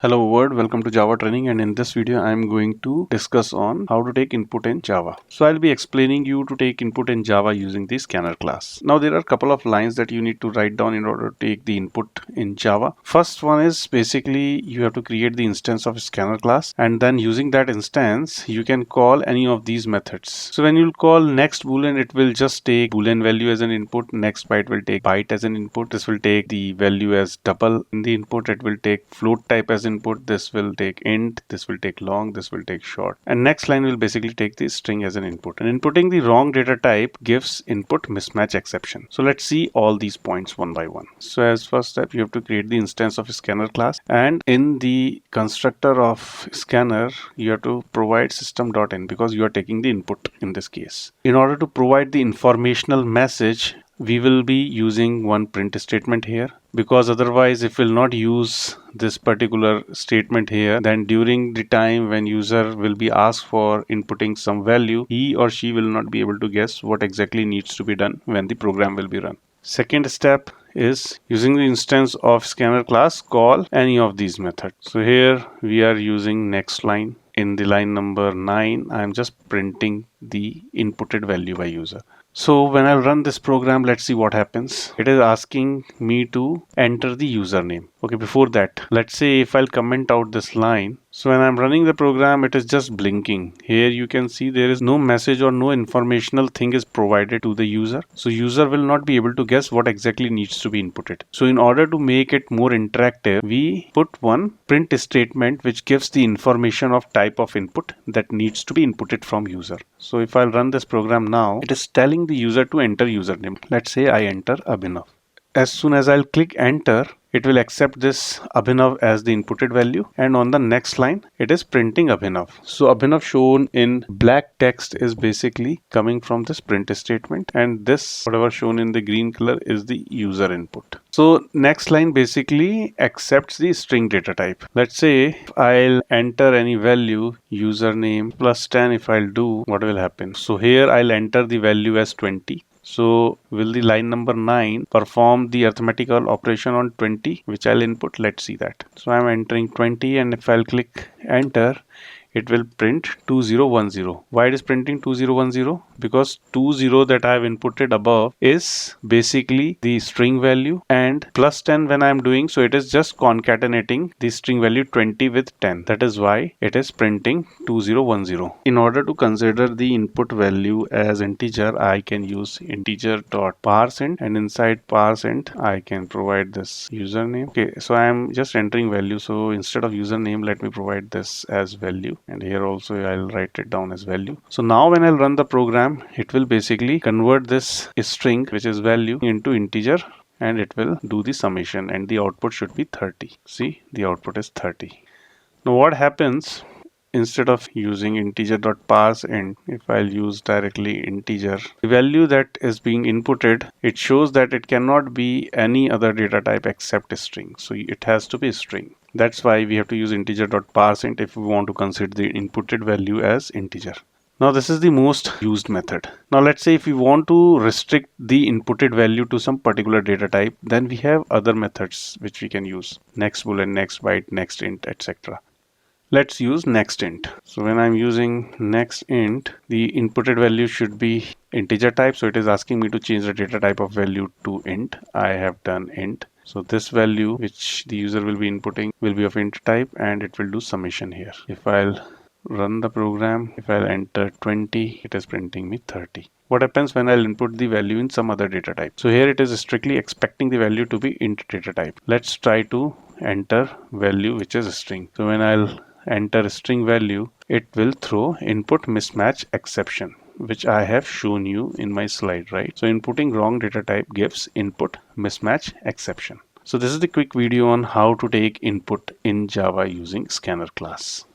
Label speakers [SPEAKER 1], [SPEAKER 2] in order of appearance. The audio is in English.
[SPEAKER 1] Hello world, welcome to Java training, and in this video I am going to discuss on how to take input in Java. So I'll be explaining you to take input in Java using the scanner class. Now there are a couple of lines that you need to write down in order to take the input in Java. First one is basically you have to create the instance of a scanner class, and then using that instance you can call any of these methods. So when you'll call next boolean, it will just take boolean value as an input. Next byte will take byte as an input. This will take the value as double in the input. It will take float type as input. This will take int, this will take long, this will take short, and next line will basically take the string as an input. And inputting the wrong data type gives input mismatch exception. So let's see all these points one by one. So as first step, you have to create the instance of a scanner class, and in the constructor of scanner you have to provide system.in because you are taking the input in this case. In order to provide the informational message, we will be using one print statement here, because otherwise if we'll not use this particular statement here, then during the time when user will be asked for inputting some value, he or she will not be able to guess what exactly needs to be done when the program will be run. Second step is using the instance of scanner class, call any of these methods. So here we are using nextLine. In the line number 9, I am just printing the inputted value by user. So when I run this program, let's see what happens. It is asking me to enter the username. Okay, before that, let's say if I'll comment out this line. So when I'm running the program, it is just blinking. Here you can see there is no message or no informational thing is provided to the user. So user will not be able to guess what exactly needs to be inputted. So in order to make it more interactive, we put one print statement which gives the information of type of input that needs to be inputted from user. So if I'll run this program now, it is telling the user to enter username. Let's say I enter Abhinav. As soon as I'll click enter, it will accept this Abhinav as the inputted value, and on the next line it is printing Abhinav. So Abhinav shown in black text is basically coming from this print statement, and this whatever shown in the green color is the user input. So next line basically accepts the string data type. Let's say if I'll enter any value, username plus 10, if I'll do, what will happen? So here I'll enter the value as 20. So will the line number 9 perform the arithmetical operation on 20, which I'll input? Let's see that. So I'm entering 20, and if I'll click enter, it will print 2010. Why it is printing 2010? Because 20 that I have inputted above is basically the string value, and plus 10 when I am doing, so it is just concatenating the string value 20 with 10. That is why it is printing 2010. In order to consider the input value as integer, I can use integer.parseInt, and inside parseInt I can provide this username. Okay, so I am just entering value. So instead of username, let me provide this as value. And here also I'll write it down as value. So now when I'll run the program, it will basically convert this string, which is value, into integer, and it will do the summation, and the output should be 30. See, the output is 30. Now what happens, instead of using integer.parseInt, if I'll use directly integer, the value that is being inputted, it shows that it cannot be any other data type except a string. So it has to be a string. That's why we have to use integer.parseInt if we want to consider the inputted value as integer. Now this is the most used method. Now let's say if we want to restrict the inputted value to some particular data type, then we have other methods which we can use. Next boolean, next byte, next int, etc. Let's use next int. So when I'm using next int, the inputted value should be integer type. So it is asking me to change the data type of value to int. I have done int. So this value which the user will be inputting will be of int type, and it will do summation here. If I'll run the program, if I'll enter 20, it is printing me 30. What happens when I'll input the value in some other data type? So here it is strictly expecting the value to be int data type. Let's try to enter value which is a string. So when I'll enter a string value, it will throw input mismatch exception, which I have shown you in my slide, right? So inputting wrong data type gives input mismatch exception. So this is the quick video on how to take input in Java using scanner class.